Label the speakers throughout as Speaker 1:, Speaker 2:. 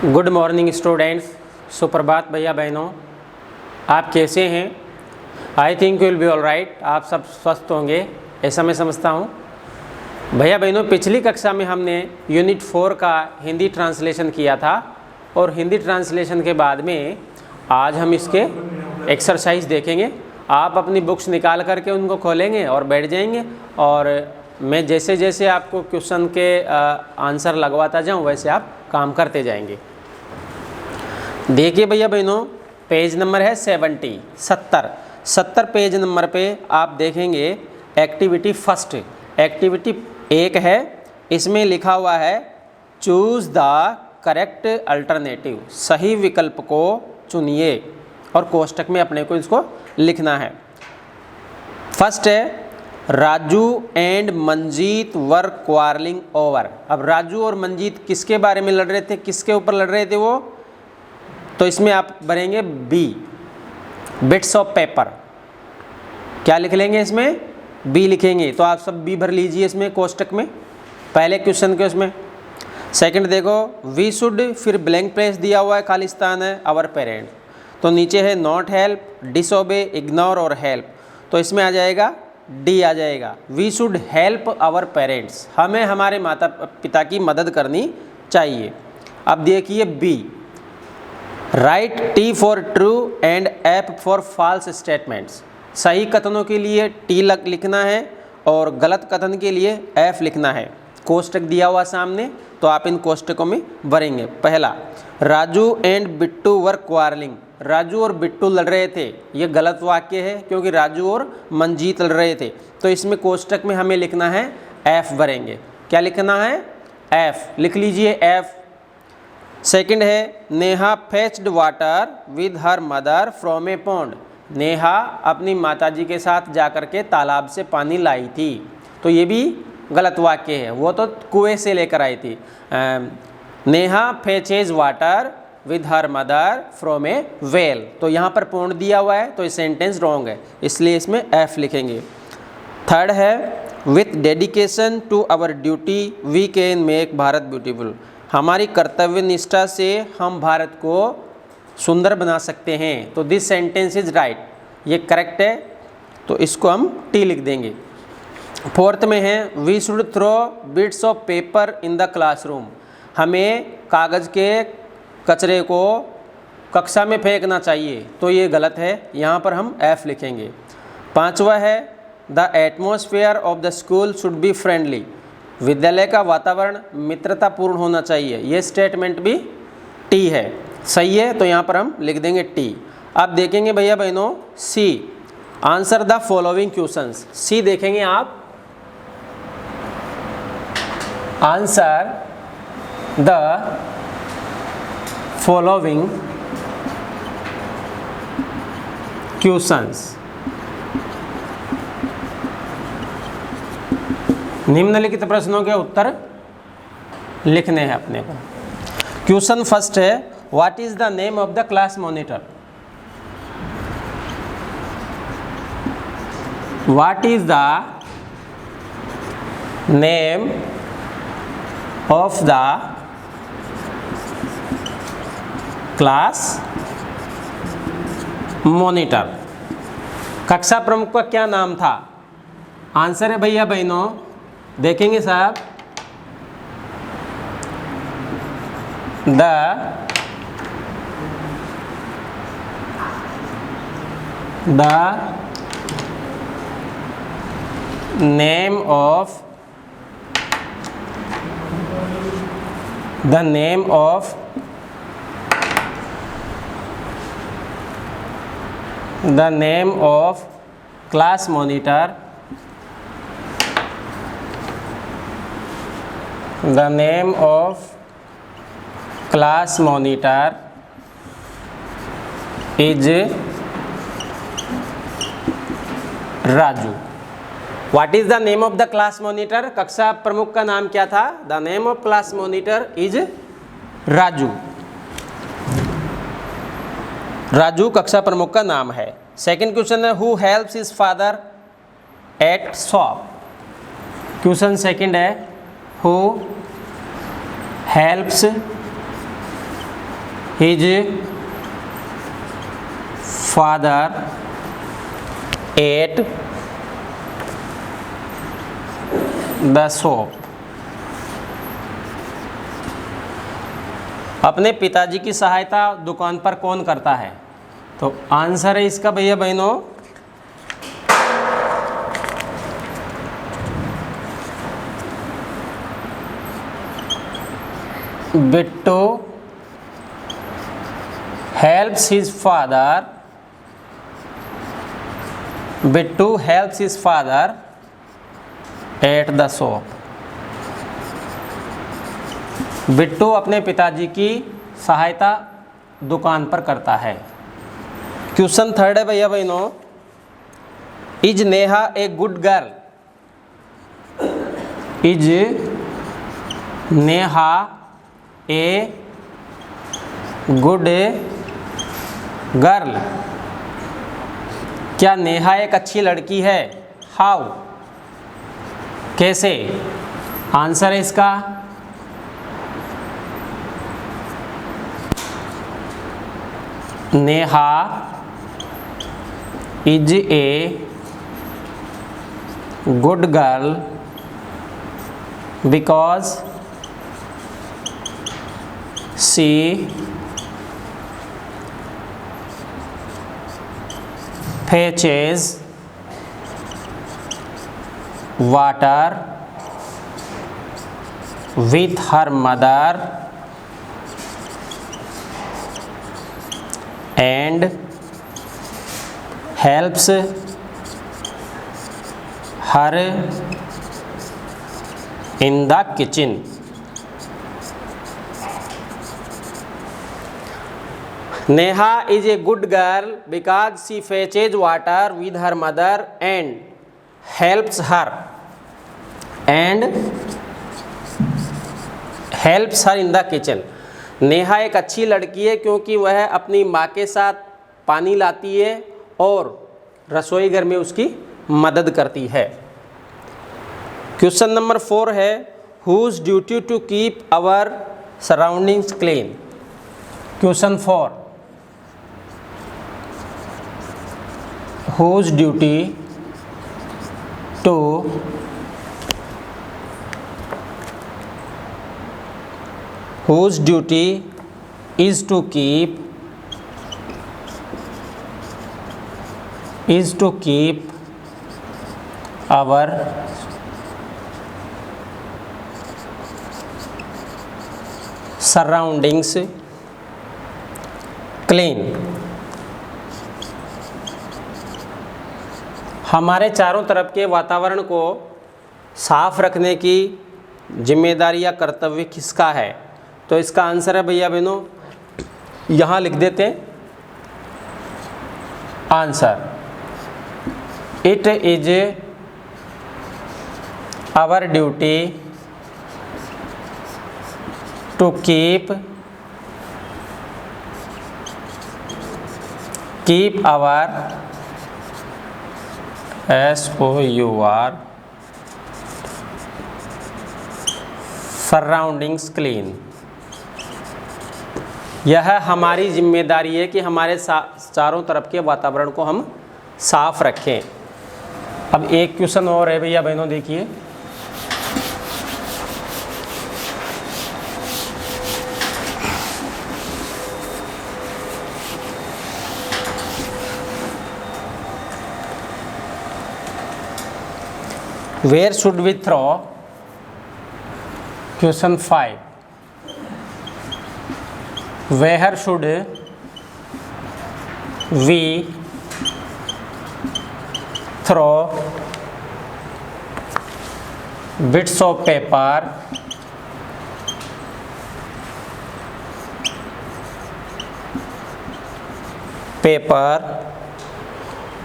Speaker 1: Good morning students. सुप्रभात भैया बहनों, आप कैसे हैं? I think you will be all right. आप सब स्वस्थ होंगे ऐसा मैं समझता हूँ। भैया बहनों, पिछली कक्षा में हमने यूनिट 4 का हिंदी ट्रांसलेशन किया था और हिंदी ट्रांसलेशन के बाद में आज हम इसके एक्सरसाइज देखेंगे। आप अपनी बुक्स निकाल करके उनको खोलेंगे और बैठ जाएंगे और मैं जैसे जैसे आपको क्वेश्चन के आंसर लगवाता जाऊँ वैसे आप काम करते जाएंगे। देखिए भैया बहनों, पेज नंबर है 70 पेज नंबर पे आप देखेंगे एक्टिविटी फर्स्ट। एक्टिविटी 1 है, इसमें लिखा हुआ है चूज़ द करेक्ट अल्टरनेटिव। सही विकल्प को चुनिए और कोष्टक में अपने को इसको लिखना है। फर्स्ट है Raju and Manjeet were quarrelling over. अब राजू और मंजीत किसके बारे में लड़ रहे थे, किसके ऊपर लड़ रहे थे वो? तो इसमें आप भरेंगे बी, बिट्स ऑफ पेपर। क्या लिख लेंगे इसमें? बी लिखेंगे। तो आप सब बी भर लीजिए इसमें कोष्टक में, पहले क्वेश्चन के उसमें। सेकंड देखो, वी शुड, फिर ब्लैंक प्लेस दिया हुआ है, खालिस्तान है, आवर पेरेंट्स। तो नीचे है नॉट हेल्प, डिसओबे, इग्नोर और हेल्प। तो इसमें आ जाएगा डी आ जाएगा। We should help our parents, हमें हमारे माता पिता की मदद करनी चाहिए। अब देखिए B, write T for true and F for false statements. सही कथनों के लिए टी लिखना है और गलत कथन के लिए एफ लिखना है। कोष्टक दिया हुआ सामने, तो आप इन कोष्टकों में भरेंगे। पहला, Raju and Bittu were quarrelling. Raju और बिट्टू लड़ रहे थे, ये गलत वाक्य है क्योंकि राजू और मंजीत लड़ रहे थे। तो इसमें कोष्टक में हमें लिखना है एफ भरेंगे। क्या लिखना है? एफ लिख लीजिए, एफ। सेकंड है Neha fetched water with her mother from A pond. Neha अपनी माताजी के साथ जाकर के तालाब से पानी लाई थी। तो ये भी गलत वाक्य है, वो तो कुएं से लेकर आई थी। Neha fetches water with her mother from a well. तो यहाँ पर पॉन्ड दिया हुआ है तो ये सेंटेंस रॉन्ग है, इसलिए इसमें एफ लिखेंगे। थर्ड है with dedication to our duty we can make Bharat beautiful. हमारी कर्तव्य निष्ठा से हम भारत को सुंदर बना सकते हैं। तो दिस सेंटेंस इज राइट, ये करेक्ट है, तो इसको हम टी लिख देंगे। फोर्थ में है we should throw bits of paper in the classroom. हमें कागज़ के कचरे को कक्षा में फेंकना चाहिए, तो ये गलत है, यहाँ पर हम एफ लिखेंगे। पांचवा है the atmosphere of the school should be friendly. विद्यालय का वातावरण मित्रतापूर्ण होना चाहिए, ये स्टेटमेंट भी टी है, सही है, तो यहाँ पर हम लिख देंगे टी। अब देखेंगे भैया बहनों सी, आंसर द फॉलोइंग क्वेश्चंस। सी देखेंगे आप, आंसर द फॉलोइंग क्वेश्चंस। निम्नलिखित प्रश्नों के उत्तर लिखने हैं अपने को। क्वेश्चन फर्स्ट है what is the name of the class monitor. What is the name of the class monitor. कक्षा प्रमुख का क्या नाम था? आंसर है भैया बहनों, देखेंगे साहब, the name of class monitor, the name of class monitor is Raju. What is the name of the class monitor? कक्षा प्रमुख का नाम क्या था? The name of class monitor is Raju. Raju कक्षा प्रमुख का नाम है। सेकंड क्वेश्चन है who helps his father at shop. Question second है who helps his father at the shop. अपने पिताजी की सहायता दुकान पर कौन करता है? तो आंसर है इसका भैया बहनों Bittu helps his father. Bittu helps his father at the shop. Bittu अपने पिताजी की सहायता दुकान पर करता है। क्वेश्चन थर्ड है भैया बहनों, is Neha a good girl? Is Neha a good girl? क्या नेहा एक अच्छी लड़की है? हाउ? कैसे? आंसर है इसका Neha is a good girl because she fetches water with her mother and helps her in the kitchen. Neha is a good girl because she fetches water with her mother and helps her in the kitchen. Neha एक अच्छी लड़की है क्योंकि वह अपनी माँ के साथ पानी लाती है और रसोई घर में उसकी मदद करती है। क्वेश्चन नंबर 4 है, whose duty to keep our surroundings clean? Question 4, whose duty to whose duty is to keep our surroundings clean? हमारे चारों तरफ के वातावरण को साफ रखने की जिम्मेदारी या कर्तव्य किसका है? तो इसका आंसर है भैया बहनों, यहाँ लिख देते हैं answer, it is our duty to keep our SOUR surroundings clean. यह हमारी जिम्मेदारी है कि हमारे चारों तरफ के वातावरण को हम साफ रखें। अब एक क्वेश्चन और है भैया बहनों, देखिए, where should we throw? Question 5, where should we throw bits of paper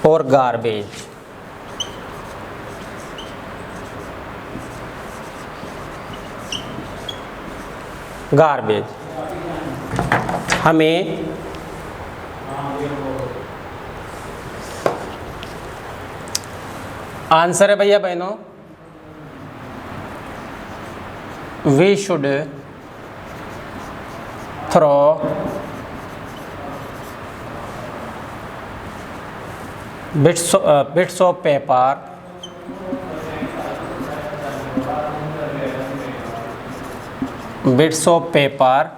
Speaker 1: or garbage? Garbage. हमें आंसर है भैया बहनों, we should throw bits of paper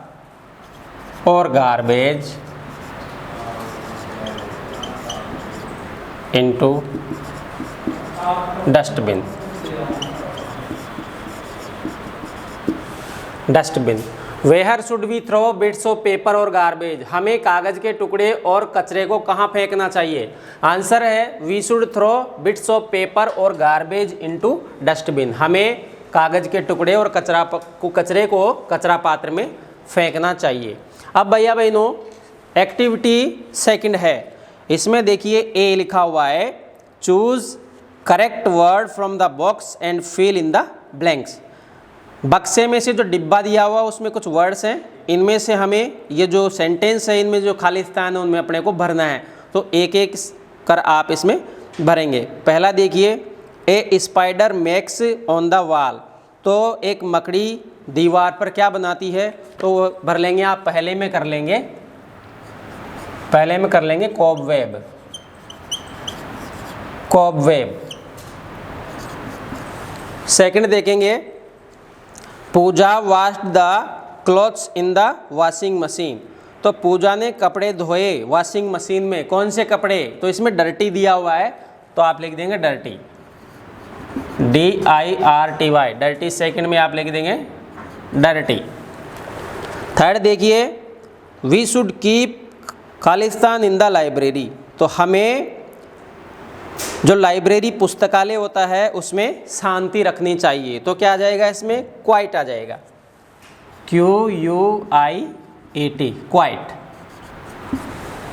Speaker 1: और garbage into dustbin. Where should we throw bits of paper और garbage, हमें कागज के टुकड़े और कचरे को कहाँ फेंकना चाहिए? आंसर है we should throw bits of paper और गार्बेज इनटू डस्टबिन, हमें कागज के टुकड़े और कचरे को कचरा पात्र में फेंकना चाहिए। अब भैया बहनों एक्टिविटी सेकंड है, इसमें देखिए ए लिखा हुआ है choose correct word from the box and fill in the blanks. बक्से में से जो डिब्बा दिया हुआ उसमें कुछ वर्ड्स हैं, इनमें से हमें ये जो सेंटेंस है इनमें जो खाली स्थान है उनमें अपने को भरना है, तो एक एक कर आप इसमें भरेंगे। पहला देखिए a spider makes on the wall, तो एक मकड़ी दीवार पर क्या बनाती है, तो वो भर लेंगे आप। पहले में कर लेंगे कॉबवेब। सेकंड देखेंगे Puja washed the clothes in the washing machine, तो पूजा ने कपड़े धोए वॉशिंग मशीन में। कौन से कपड़े? तो इसमें डर्टी दिया हुआ है तो आप लिख देंगे डर्टी, DIRTY डर्टी। सेकंड में आप लिख देंगे डर्टी। थर्ड देखिए we should keep Khalistan in the library, तो हमें जो लाइब्रेरी पुस्तकालय होता है उसमें शांति रखनी चाहिए, तो क्या आ जाएगा इसमें? क्वाइट आ जाएगा, QUIET क्वाइट।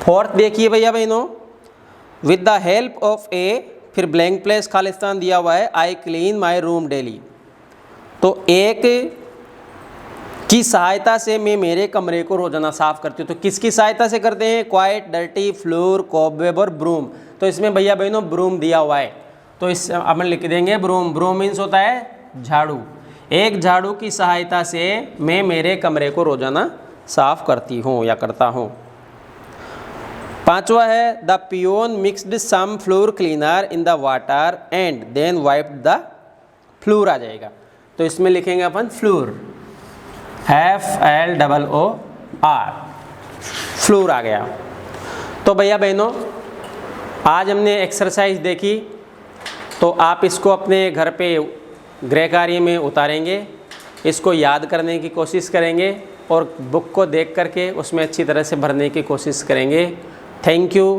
Speaker 1: फोर्थ देखिए भैया बहनों विद द हेल्प ऑफ ए, फिर ब्लैंक प्लेस खालिस्तान दिया हुआ है, I clean my room daily, तो एक की सहायता से मैं मेरे कमरे को रोजाना साफ करती हूँ। तो किसकी सहायता से करते हैं? क्वाइट, डर्टी, फ्लोर, कॉबवेब और ब्रूम। तो इसमें भैया बहनों ब्रूम दिया हुआ है, तो इस अपन लिख देंगे ब्रूम। ब्रूम मीन्स होता है झाड़ू। एक झाड़ू की सहायता से मैं मेरे कमरे को रोजाना साफ करती हूँ या करता हूँ। पांचवा है the peon mixed some floor cleaner in the water and then wiped the floor आ जाएगा, तो इसमें लिखेंगे अपन फ्लोर, FLOOR, फ्लोर आ गया। तो भैया बहनों आज हमने एक्सरसाइज देखी, तो आप इसको अपने घर पे गृह कार्य में उतारेंगे, इसको याद करने की कोशिश करेंगे और बुक को देख करके उसमें अच्छी तरह से भरने की कोशिश करेंगे। Thank you.